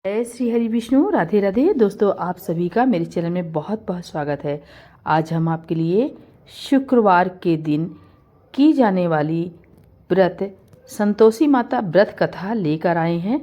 जय श्री हरि विष्णु। राधे राधे दोस्तों, आप सभी का मेरे चैनल में बहुत बहुत स्वागत है। आज हम आपके लिए शुक्रवार के दिन की जाने वाली व्रत संतोषी माता व्रत कथा लेकर आए हैं।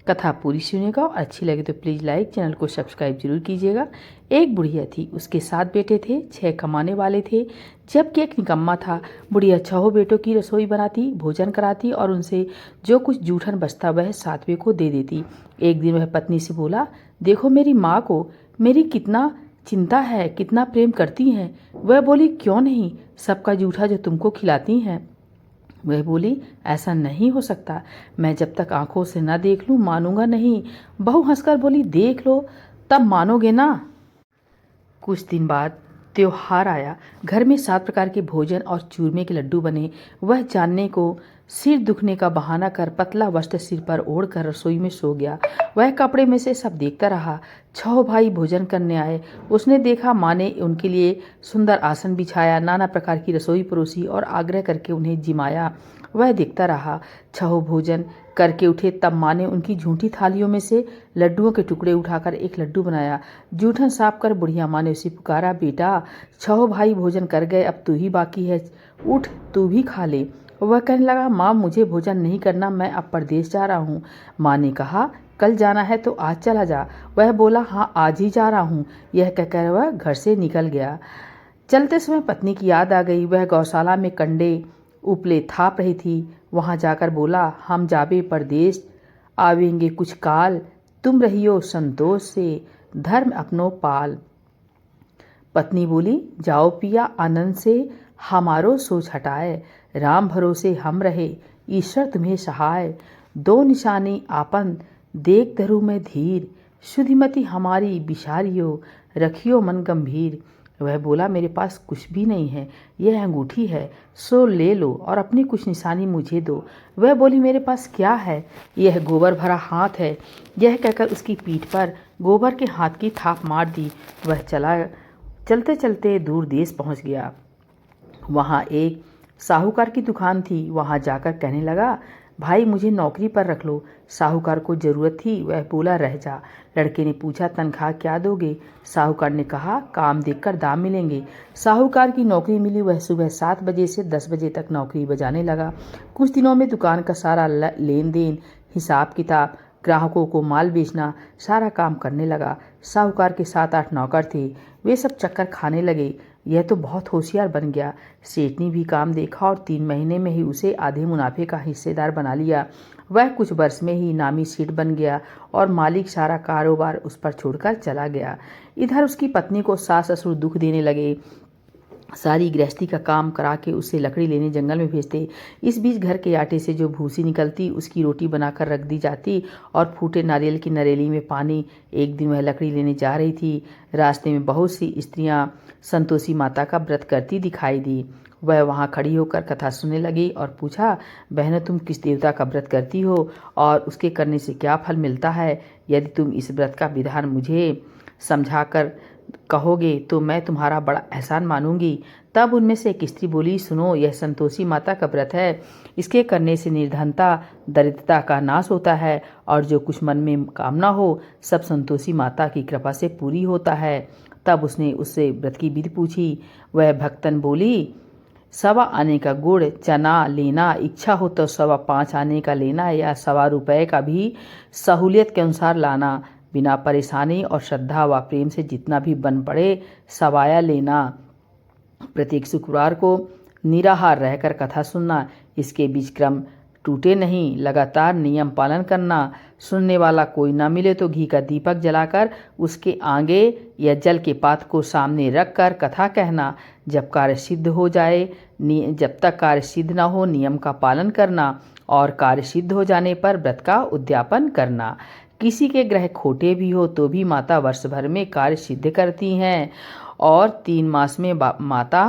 कथा पूरी सुनिएगा और अच्छी लगे तो प्लीज़ लाइक, चैनल को सब्सक्राइब जरूर कीजिएगा। एक बुढ़िया थी, उसके 7 बेटे थे, 6 कमाने वाले थे, जबकि एक निकम्मा था। बुढ़िया 6 बेटों की रसोई बनाती, भोजन कराती और उनसे जो कुछ जूठन बचता वह 7वें को दे देती। एक दिन वह पत्नी से बोला, देखो मेरी माँ को मेरी कितना चिंता है, कितना प्रेम करती हैं। वह बोली, क्यों नहीं, सबका जूठा जो तुमको खिलाती हैं। वह बोली, ऐसा नहीं हो सकता, मैं जब तक आंखों से न देख लूं मानूंगा नहीं। बहू हंसकर बोली, देख लो तब मानोगे ना। कुछ दिन बाद त्योहार आया। घर में 7 प्रकार के भोजन और चूरमे के लड्डू बने। वह जानने को सिर दुखने का बहाना कर पतला वस्त्र सिर पर ओढ़कर रसोई में सो गया। वह कपड़े में से सब देखता रहा। 6 भाई भोजन करने आए। उसने देखा माँ ने उनके लिए सुंदर आसन बिछाया, नाना प्रकार की रसोई परोसी और आग्रह करके उन्हें जिमाया। वह देखता रहा। 6 भोजन करके उठे तब माँ ने उनकी झूठी थालियों में से लड्डुओं के टुकड़े उठाकर एक लड्डू बनाया। जूठन साफ कर बुढ़िया माँ ने उसे पुकारा, बेटा 6 भाई भोजन कर गए, अब तू ही बाकी है, उठ तू भी खा ले। वह कहने लगा, माँ मुझे भोजन नहीं करना, मैं अब परदेश जा रहा हूँ। माँ ने कहा, कल जाना है तो आज चला जा। वह बोला, हाँ आज ही जा रहा हूँ। यह कहकर वह घर से निकल गया। चलते समय पत्नी की याद आ गई। वह गौशाला में कंडे उपले थाप रही थी। वहां जाकर बोला, हम जाबे परदेश आवेंगे कुछ काल, तुम रहियो संतोष से धर्म अपनो पाल। पत्नी बोली, जाओ पिया आनंद से हमारो सोच हटाए, राम भरोसे हम रहे ईश्वर तुम्हें सहाय। 2 निशानी आपन देख धरू में धीर, शुद्धिमती हमारी बिसारियो रखियो मन गंभीर। वह बोला, मेरे पास कुछ भी नहीं है, यह अंगूठी है, सो ले लो और अपनी कुछ निशानी मुझे दो। वह बोली, मेरे पास क्या है, यह गोबर भरा हाथ है। यह कहकर उसकी पीठ पर गोबर के हाथ की थाप मार दी। वह चलते चलते दूर देश पहुंच गया। वहां एक साहूकार की दुकान थी। वहां जाकर कहने लगा, भाई मुझे नौकरी पर रख लो। साहूकार को जरूरत थी। वह बोला, रह जा। लड़के ने पूछा, तनख्वाह क्या दोगे? साहूकार ने कहा, काम देखकर दाम मिलेंगे। साहूकार की नौकरी मिली। वह सुबह 7 बजे से 10 बजे तक नौकरी बजाने लगा। कुछ दिनों में दुकान का सारा लेन देन, हिसाब किताब, ग्राहकों को माल बेचना, सारा काम करने लगा। साहूकार के 7-8 नौकर थे। वे सब चक्कर खाने लगे। यह तो बहुत होशियार बन गया। सेठ ने भी काम देखा और 3 महीने में ही उसे आधे मुनाफे का हिस्सेदार बना लिया। वह कुछ वर्ष में ही नामी सेठ बन गया और मालिक सारा कारोबार उस पर छोड़कर चला गया। इधर उसकी पत्नी को सास ससुर दुख देने लगे। सारी गृहस्थी का काम करा के उसे लकड़ी लेने जंगल में भेजते। इस बीच घर के आटे से जो भूसी निकलती उसकी रोटी बनाकर रख दी जाती और फूटे नारियल की नरेली में पानी। एक दिन वह लकड़ी लेने जा रही थी। रास्ते में बहुत सी स्त्रियां संतोषी माता का व्रत करती दिखाई दी। वह वहां खड़ी होकर कथा सुनने लगी और पूछा, बहनों तुम किस देवता का व्रत करती हो और उसके करने से क्या फल मिलता है? यदि तुम इस व्रत का विधान मुझे समझाकर कहोगे तो मैं तुम्हारा बड़ा एहसान मानूंगी। तब उनमें से एक स्त्री बोली, सुनो, यह संतोषी माता का व्रत है। इसके करने से निर्धनता दरिद्रता का नाश होता है और जो कुछ मन में कामना हो सब संतोषी माता की कृपा से पूरी होता है। तब उसने उससे व्रत की विधि पूछी। वह भक्तन बोली, 1.25 आने का गुड़ चना लेना, इच्छा हो तो 5.25 आने का लेना या 1.25 रुपये का भी सहूलियत के अनुसार लाना। बिना परेशानी और श्रद्धा व प्रेम से जितना भी बन पड़े सवाया लेना। प्रत्येक शुक्रवार को निराहार रहकर कथा सुनना। इसके बीच क्रम टूटे नहीं, लगातार नियम पालन करना। सुनने वाला कोई ना मिले तो घी का दीपक जलाकर उसके आगे या जल के पात्र को सामने रखकर कथा कहना। जब कार्य सिद्ध हो जाए, जब तक कार्य सिद्ध ना हो नियम का पालन करना और कार्य सिद्ध हो जाने पर व्रत का उद्यापन करना। किसी के ग्रह खोटे भी हो तो भी माता वर्ष भर में कार्य सिद्ध करती हैं और 3 मास में माता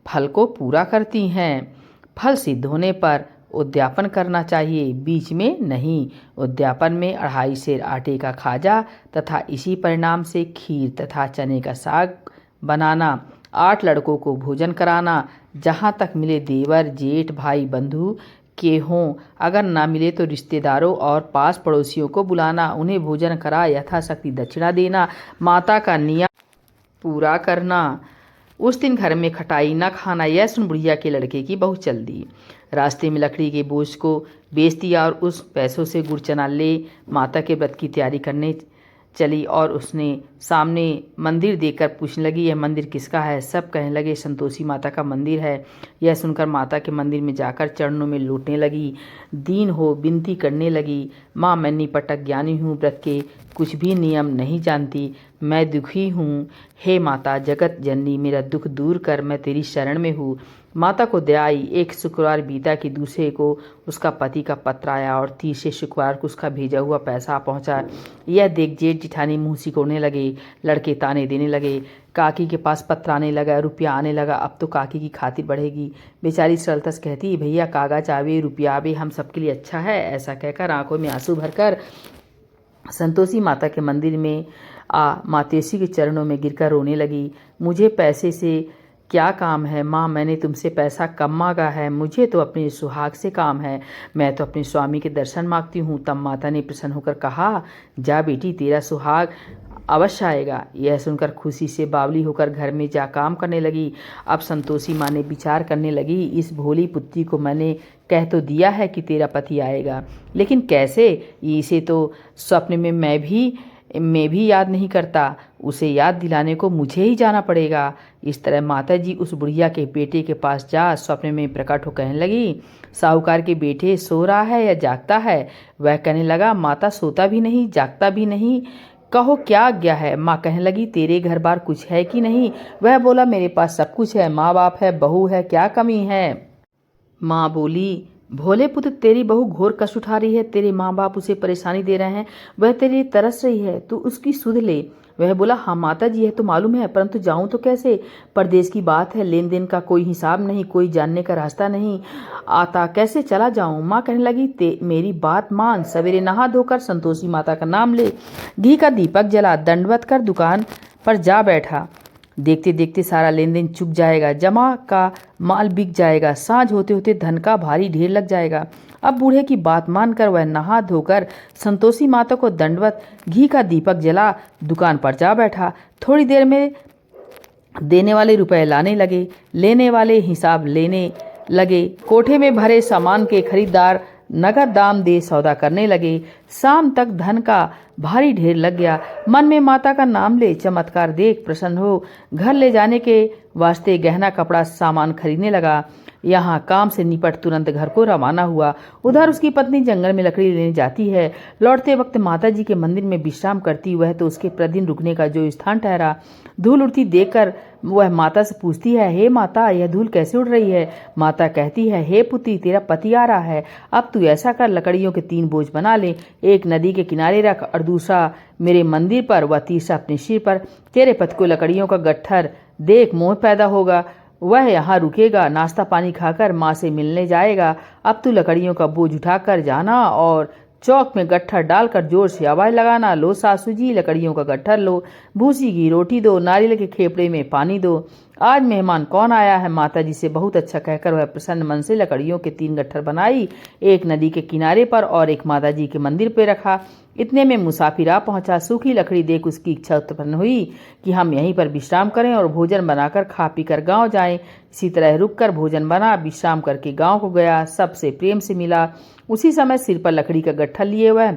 फल को पूरा करती हैं। फल सिद्ध होने पर उद्यापन करना चाहिए, बीच में नहीं। उद्यापन में 2.5 सेर आटे का खाजा तथा इसी परिणाम से खीर तथा चने का साग बनाना। 8 लड़कों को भोजन कराना। जहाँ तक मिले देवर जेठ भाई बंधु के हों, अगर ना मिले तो रिश्तेदारों और पास पड़ोसियों को बुलाना, उन्हें भोजन करा यथाशक्ति दक्षिणा देना, माता का नियम पूरा करना। उस दिन घर में खटाई न खाना, यह सुन बुढ़िया के लड़के की बहू चल दी। रास्ते में लकड़ी के बोझ को बेच दिया और उस पैसों से गुड़ चना ले माता के व्रत की तैयारी करने चली। और उसने सामने मंदिर देखकर पूछने लगी, यह मंदिर किसका है? सब कहने लगे संतोषी माता का मंदिर है। यह सुनकर माता के मंदिर में जाकर चरणों में लौटने लगी, दीन हो विनती करने लगी, माँ मैं निपटक ज्ञानी हूँ, व्रत के कुछ भी नियम नहीं जानती, मैं दुखी हूँ, हे माता जगत जननी मेरा दुख दूर कर, मैं तेरी शरण में हूँ। माता को दया आई। एक शुक्रवार बीता कि दूसरे को उसका पति का पत्र आया और तीसरे शुक्रवार को उसका भेजा हुआ पैसा पहुंचा। यह देख जेठ जिठानी मुंह सिकोड़ने लगे, लड़के ताने देने लगे। काकी के पास पत्र आने लगा, रुपया आने लगा, अब तो काकी की खातिर बढ़ेगी। बेचारी सरलतस कहती, भैया कागज आवे रुपया आवे, हम सबके लिए अच्छा है। ऐसा कहकर आंखों में आंसू भरकर संतोषी माता के मंदिर में मातेश्वरी के चरणों में गिरकर रोने लगी। मुझे पैसे से क्या काम है माँ, मैंने तुमसे पैसा कम मांगा है, मुझे तो अपने सुहाग से काम है, मैं तो अपने स्वामी के दर्शन मांगती हूँ। तब माता ने प्रसन्न होकर कहा, जा बेटी तेरा सुहाग अवश्य आएगा। यह सुनकर खुशी से बावली होकर घर में जा काम करने लगी। अब संतोषी माँ ने विचार करने लगी, इस भोली पुत्री को मैंने कह तो दिया है कि तेरा पति आएगा, लेकिन कैसे? इसे तो स्वप्न में मैं भी याद नहीं करता, उसे याद दिलाने को मुझे ही जाना पड़ेगा। इस तरह माताजी उस बुढ़िया के बेटे के पास जा स्वप्न में प्रकट हो कहने लगी, साहूकार के बेटे सो रहा है या जागता है? वह कहने लगा, माता सोता भी नहीं जागता भी नहीं, कहो क्या आज्ञा है? माँ कहने लगी, तेरे घर बार कुछ है कि नहीं? वह बोला, मेरे पास सब कुछ है, माँ बाप है, बहू है, क्या कमी है? माँ बोली, भोले पुत्र तेरी बहू घोर कष्ट उठा रही है, तेरे माँ बाप उसे परेशानी दे रहे हैं, वह तेरे लिए तरस रही है, तू उसकी सुध ले। वह बोला, हाँ माता जी यह तो मालूम है, परंतु जाऊं तो कैसे? परदेश की बात है, लेन देन का कोई हिसाब नहीं, कोई जानने का रास्ता नहीं आता, कैसे चला जाऊं? माँ कहने लगी, मेरी बात मान, सवेरे नहा धोकर संतोषी माता का नाम ले, घी का दीपक जला, दंडवत कर दुकान पर जा बैठा, देखते देखते सारा लेन देन चुक जाएगा, जमा का माल बिक जाएगा, सांझ होते होते धन का भारी ढेर लग जाएगा। अब बूढ़े की बात मानकर वह नहा धोकर संतोषी माता को दंडवत, घी का दीपक जला, दुकान पर जा बैठा। थोड़ी देर में देने वाले रुपए लाने लगे, लेने वाले हिसाब लेने लगे, कोठे में भरे सामान के खरीदार नगद दाम दे सौदा करने लगे। शाम तक धन का भारी ढेर लग गया। मन में माता का नाम ले, चमत्कार देख प्रसन्न हो, घर ले जाने के वास्ते गहना कपड़ा सामान खरीदने लगा। यहाँ काम से निपट तुरंत घर को रवाना हुआ। उधर उसकी पत्नी जंगल में लकड़ी लेने जाती है। लौटते वक्त माता जी के मंदिर में विश्राम करती, वह तो उसके प्रतिदिन रुकने का जो स्थान ठहरा। धूल उड़ती देखकर वह माता से पूछती है, हे माता यह धूल कैसे उड़ रही है? माता कहती है, हे पुत्री तेरा पति आ रहा है, अब तू ऐसा कर, लकड़ियों के 3 बोझ बना ले, एक नदी के किनारे रख और दूसरा मेरे मंदिर पर व तीसरा अपने सिर पर। तेरे पति को लकड़ियों का गट्ठर देख मोह पैदा होगा, वह यहाँ रुकेगा, नाश्ता पानी खाकर माँ से मिलने जाएगा। अब तू लकड़ियों का बोझ उठाकर जाना और चौक में गट्ठर डालकर जोर से आवाज लगाना, लो सासू जी लकड़ियों का गट्ठर लो, भूसी की रोटी दो, नारियल के खेपड़े में पानी दो, आज मेहमान कौन आया है? माता जी से बहुत अच्छा कहकर वह प्रसन्न मन से लकड़ियों के 3 गट्ठर बनाई, एक नदी के किनारे पर और एक माता जी के मंदिर पर रखा। इतने में मुसाफिर आ पहुंचा। सूखी लकड़ी देख उसकी इच्छा उत्पन्न हुई कि हम यहीं पर विश्राम करें और भोजन बनाकर खा पीकर गांव जाएं। इसी तरह रुककर भोजन बना, विश्राम करके गांव को गया, सबसे प्रेम से मिला। उसी समय सिर पर लकड़ी का गट्ठर लिए वह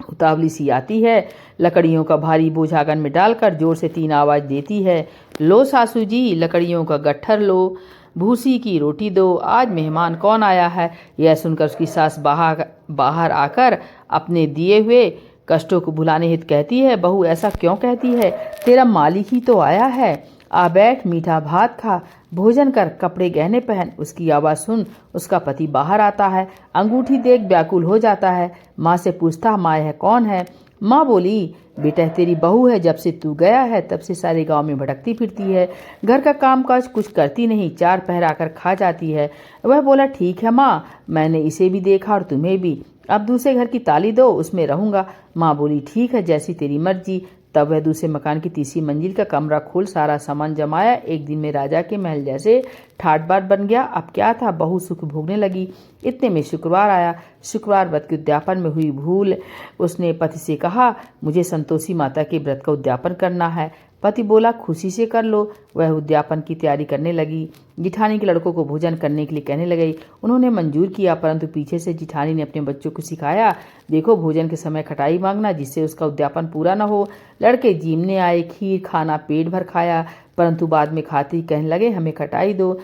उतावली सी आती है, लकड़ियों का भारी बोझ आंगन में डालकर जोर से 3 आवाज देती है, लो सासू जी लकड़ियों का गट्ठर लो, भूसी की रोटी दो, आज मेहमान कौन आया है? यह सुनकर उसकी सास बाहर आकर अपने दिए हुए कष्टों को भुलाने हित कहती है, बहू ऐसा क्यों कहती है? तेरा मालिक ही तो आया है, आ बैठ, मीठा भात खा, भोजन कर, कपड़े गहने पहन। उसकी आवाज़ सुन उसका पति बाहर आता है, अंगूठी देख व्याकुल हो जाता है। माँ से पूछता, माँ यह कौन है? माँ बोली, बेटा तेरी बहू है, जब से तू गया है तब से सारे गांव में भटकती फिरती है, घर का काम काज कुछ करती नहीं, 4 पहर आकर खा जाती है। वह बोला, ठीक है माँ, मैंने इसे भी देखा और तुम्हें भी, अब दूसरे घर की ताली दो, उसमें रहूंगा। माँ बोली, ठीक है, जैसी तेरी मर्जी। तब वह दूसरे मकान की तीसरी मंजिल का कमरा खोल सारा सामान जमाया। एक दिन में राजा के महल जैसे ठाट बाट बन गया। अब क्या था, बहू सुख भोगने लगी। इतने में शुक्रवार आया। शुक्रवार व्रत के उद्यापन में हुई भूल। उसने पति से कहा, मुझे संतोषी माता के व्रत का उद्यापन करना है। पति बोला, खुशी से कर लो। वह उद्यापन की तैयारी करने लगी। जिठानी के लड़कों को भोजन करने के लिए कहने लगी। उन्होंने मंजूर किया, परंतु पीछे से जिठानी ने अपने बच्चों को सिखाया, देखो भोजन के समय खटाई मांगना, जिससे उसका उद्यापन पूरा न हो। लड़के जीमने आए, खीर खाना पेट भर खाया, परंतु बाद में खाते ही कहने लगे, हमें खटाई दो,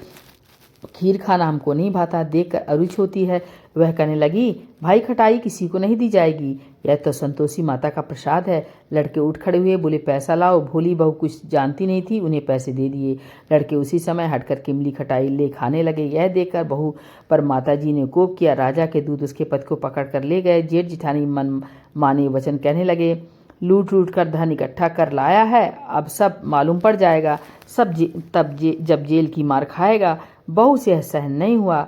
खीर खाना हमको नहीं भाता, देखकर अरुच होती है। वह कहने लगी, भाई खटाई किसी को नहीं दी जाएगी, यह तो संतोषी माता का प्रसाद है। लड़के उठ खड़े हुए, बोले पैसा लाओ। भोली बहू कुछ जानती नहीं थी, उन्हें पैसे दे दिए। लड़के उसी समय हटकर किमली खटाई ले खाने लगे। यह देखकर बहू पर माताजी ने कोप किया। राजा के दूत उसके पति को पकड़ कर ले गए। जेठ जिठानी मन माने वचन कहने लगे, लूट लूट कर धन इकट्ठा कर लाया है, अब सब मालूम पड़ जाएगा, जब जेल की मार खाएगा। बहू से सहन नहीं हुआ,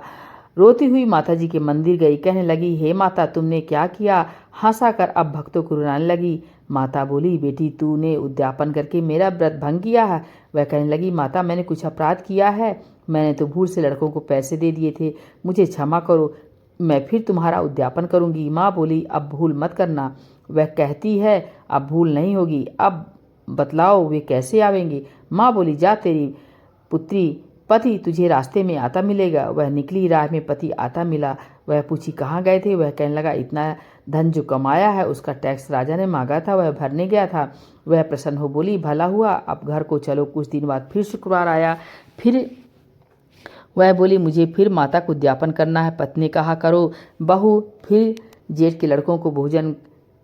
रोती हुई माताजी के मंदिर गई। कहने लगी, हे माता, तुमने क्या किया? हंसा कर अब भक्तों को रुलाने लगी। माता बोली, बेटी तूने उद्यापन करके मेरा व्रत भंग किया है। वह कहने लगी, माता मैंने कुछ अपराध किया है? मैंने तो भूल से लड़कों को पैसे दे दिए थे, मुझे क्षमा करो, मैं फिर तुम्हारा उद्यापन करूंगी। माँ बोली, अब भूल मत करना। वह कहती है, अब भूल नहीं होगी, अब बतलाओ वे कैसे आवेंगे? माँ बोली, जा तेरी पुत्री पति तुझे रास्ते में आता मिलेगा। वह निकली, राह में पति आता मिला। वह पूछी, कहाँ गए थे? वह कहने लगा, इतना धन जो कमाया है उसका टैक्स राजा ने मांगा था, वह भरने गया था। वह प्रसन्न हो बोली, भला हुआ, अब घर को चलो। कुछ दिन बाद फिर शुक्रवार आया। फिर वह बोली, मुझे फिर माता को उद्यापन करना है। पत्नी ने कहा, करो। बहू फिर जेठ के लड़कों को भोजन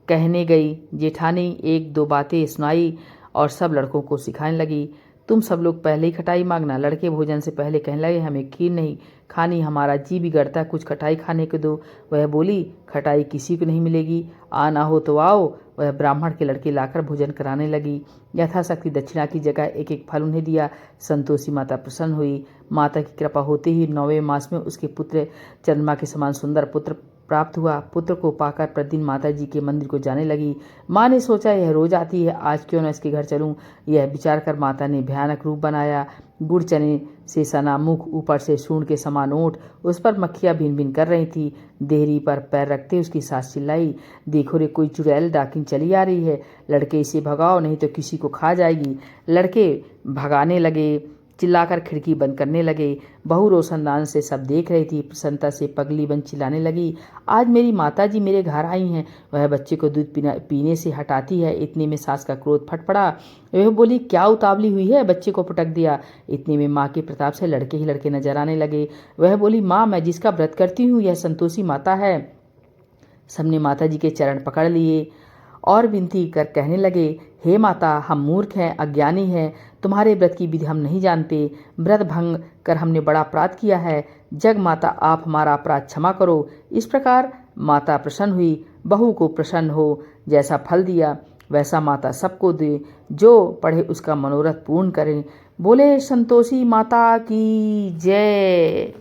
कहने गई। जेठानी एक दो बातें सुनाई और सब लड़कों को सिखाने लगी। तुम सब लोग पहले ही खटाई मांगना। लड़के भोजन से पहले कहने लगे, हमें खीर नहीं खानी, हमारा जी बिगड़ता है, कुछ खटाई खाने को दो। वह बोली, खटाई किसी को नहीं मिलेगी, आना हो तो आओ। वह ब्राह्मण के लड़के लाकर भोजन कराने लगी। यथाशक्ति दक्षिणा की जगह एक एक फल उन्हें दिया। संतोषी माता प्रसन्न हुई। माता की कृपा होते ही 9वें मास में उसके पुत्र चंद्रमा के समान सुंदर पुत्र प्राप्त हुआ। पुत्र को पाकर प्रतिदिन माता जी के मंदिर को जाने लगी। माँ ने सोचा, यह रोज आती है, आज क्यों न इसके घर चलूं। यह विचार कर माता ने भयानक रूप बनाया। गुड़ चने से सना मुख, ऊपर से सूंड के समान ओंठ, उस पर मक्खियां भिन भिन कर रही थी। देहरी पर पैर रखते उसकी सास चिल्लाई, देखो रे, कोई चुड़ैल डाकिन चली आ रही है, लड़के इसे भगाओ नहीं तो किसी को खा जाएगी। लड़के भगाने लगे, चिल्लाकर खिड़की बंद करने लगे। बहू रोशनदान से सब देख रही थी। प्रसन्नता से पगली बन चिल्लाने लगी, आज मेरी माता जी मेरे घर आई हैं। वह बच्चे को दूध पीने से हटाती है। इतने में सास का क्रोध फट पड़ा। वह बोली, क्या उतावली हुई है, बच्चे को पटक दिया। इतने में माँ के प्रताप से लड़के ही लड़के नजर आने लगे। वह बोली, माँ मैं जिसका व्रत करती हूँ यह संतोषी माता है। सबने माता जी के चरण पकड़ लिए और विनती कर कहने लगे, हे माता, हम मूर्ख हैं, अज्ञानी हैं, तुम्हारे व्रत की विधि हम नहीं जानते। व्रत भंग कर हमने बड़ा अपराध किया है। जग माता, आप हमारा अपराध क्षमा करो। इस प्रकार माता प्रसन्न हुई। बहू को प्रसन्न हो जैसा फल दिया वैसा माता सबको दे, जो पढ़े उसका मनोरथ पूर्ण करें। बोले संतोषी माता की जय।